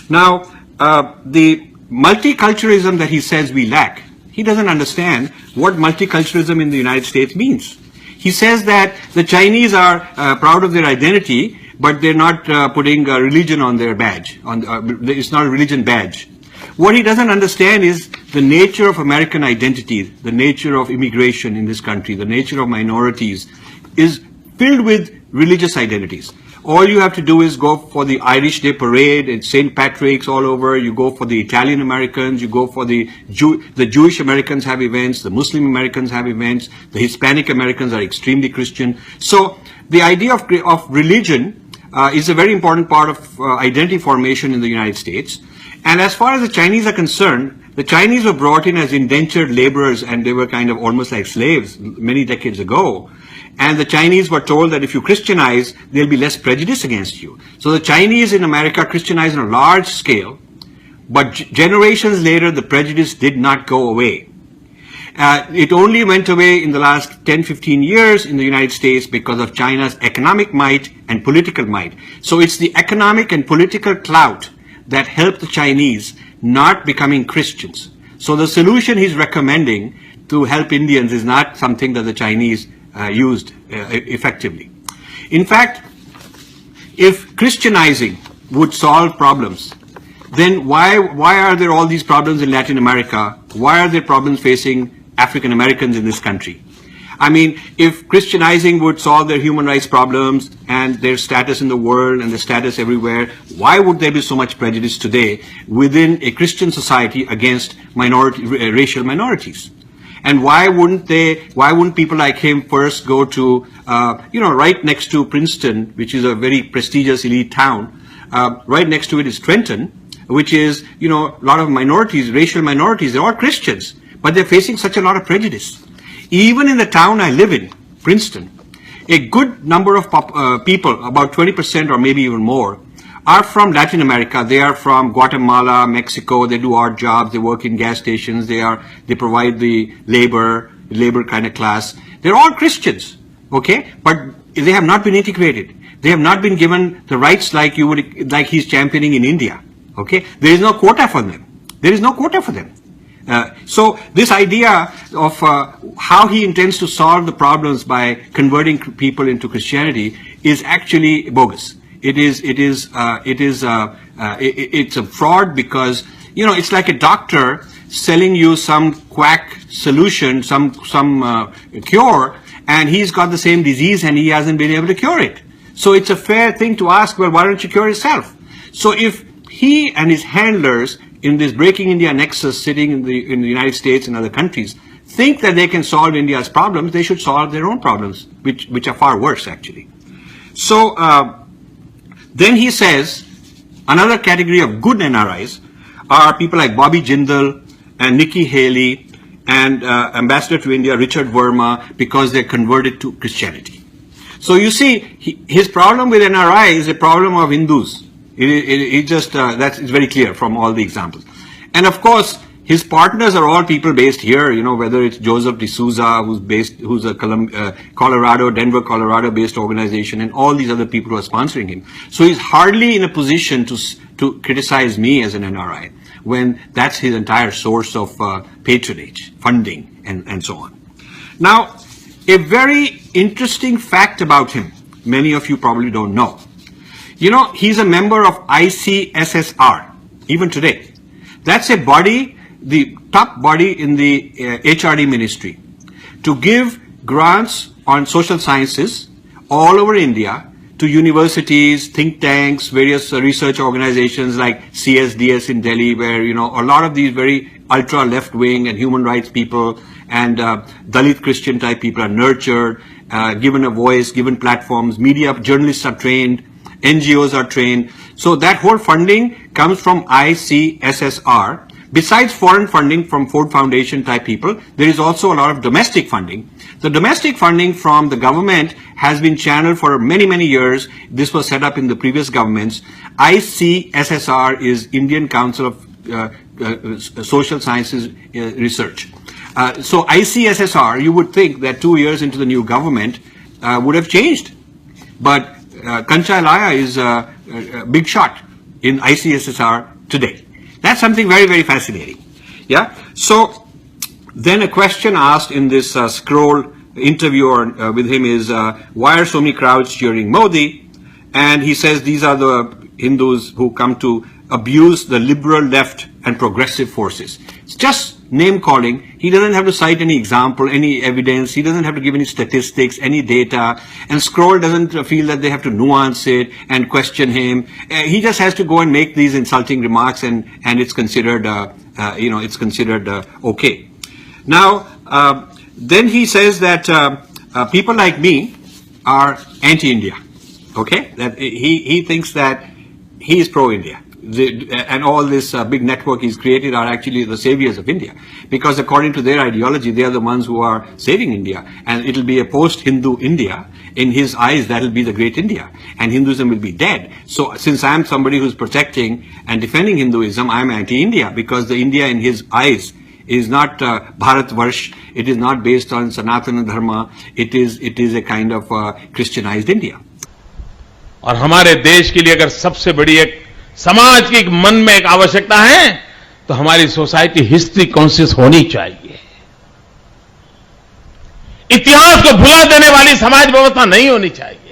Now, the multiculturalism that he says we lack, he doesn't understand what multiculturalism in the United States means. He says that the Chinese are proud of their identity, but they're not putting religion on their badge. It's not a religion badge. What he doesn't understand is the nature of American identity, the nature of immigration in this country, the nature of minorities is filled with religious identities. All you have to do is go for the Irish Day Parade and St. Patrick's all over. You go for the Italian Americans. You go for the Jewish Americans have events. The Muslim Americans have events. The Hispanic Americans are extremely Christian. So the idea of religion is a very important part of identity formation in the United States. And as far as the Chinese are concerned, the Chinese were brought in as indentured laborers, and they were kind of almost like slaves many decades ago. And the Chinese were told that if you Christianize, there'll be less prejudice against you. So the Chinese in America Christianized on a large scale, but generations later, the prejudice did not go away. It only went away in the last 10, 15 years in the United States because of China's economic might and political might. So it's the economic and political clout that helped the Chinese not becoming Christians. So the solution he's recommending to help Indians is not something that the Chinese used effectively. In fact, if Christianizing would solve problems, then why are there all these problems in Latin America? Why are there problems facing African Americans in this country? I mean, if Christianizing would solve their human rights problems and their status in the world and their status everywhere, why would there be so much prejudice today within a Christian society against racial minorities? And why wouldn't people like him first go to, right next to Princeton, which is a very prestigious elite town, right next to it is Trenton, which is, a lot of minorities, racial minorities, they're all Christians, but they're facing such a lot of prejudice. Even in the town I live in, Princeton, a good number of people, about 20% or maybe even more, are from Latin America. They are from Guatemala, Mexico. They do odd jobs. They work in gas stations. They provide the labor kind of class. They're all Christians, okay? But they have not been integrated. They have not been given the rights like he's championing in India, okay? There is no quota for them. There is no quota for them. So this idea of how he intends to solve the problems by converting people into Christianity is actually bogus. It's a fraud because, it's like a doctor selling you some quack solution, some cure, and he's got the same disease and he hasn't been able to cure it. So it's a fair thing to ask, well, why don't you cure yourself? So if he and his handlers in this Breaking India nexus sitting in the United States and other countries think that they can solve India's problems, they should solve their own problems, which are far worse, actually. So then he says another category of good NRIs are people like Bobby Jindal and Nikki Haley and Ambassador to India Richard Verma, because they're converted to Christianity. So you see, his problem with NRI is a problem of Hindus. That's very clear from all the examples. And of course, his partners are all people based here, whether it's Joseph D'Souza, who's a Denver, Colorado based organization, and all these other people who are sponsoring him. So he's hardly in a position to criticize me as an NRI, when that's his entire source of patronage, funding, and so on. Now, a very interesting fact about him, many of you probably don't know. He's a member of ICSSR, even today. That's a body, the top body in the HRD ministry, to give grants on social sciences all over India to universities, think tanks, various research organizations like CSDS in Delhi, where, a lot of these very ultra left-wing and human rights people and Dalit Christian type people are nurtured, given a voice, given platforms, media journalists are trained, NGOs are trained. So that whole funding comes from ICSSR. Besides foreign funding from Ford Foundation type people, there is also a lot of domestic funding. The domestic funding from the government has been channeled for many, many years. This was set up in the previous governments. ICSSR is Indian Council of Social Sciences Research. So ICSSR, you would think that 2 years into the new government would have changed. But Kancha Ilaiah is a big shot in ICSSR today. That's something very, very fascinating. Yeah. So then a question asked in this scroll interview with him is, why are so many crowds cheering Modi? And he says these are the Hindus who come to abuse the liberal left and progressive forces. It's just name calling. He doesn't have to cite any example, any evidence. He doesn't have to give any statistics, any data. And Scroll doesn't feel that they have to nuance it and question him. He just has to go and make these insulting remarks, and it's considered, it's considered okay. Now, then he says that people like me are anti-India. Okay, that he thinks that he is pro-India. And all this big network he's created are actually the saviors of India, because according to their ideology, they are the ones who are saving India, and it'll be a post-Hindu India. In his eyes, that'll be the great India, and Hinduism will be dead. So since I'm somebody who's protecting and defending Hinduism, I'm anti-India, because the India in his eyes is not Bharatvarsh. It is not based on Sanatana Dharma. It is a kind of Christianized India. और हमारे देश के लिए अगर सबसे बड़ी एक समाज की मन में एक आवश्यकता है, तो हमारी सोसाइटी हिस्ट्री कॉन्शियस होनी चाहिए. इतिहास को भुला देने वाली समाज व्यवस्था नहीं होनी चाहिए.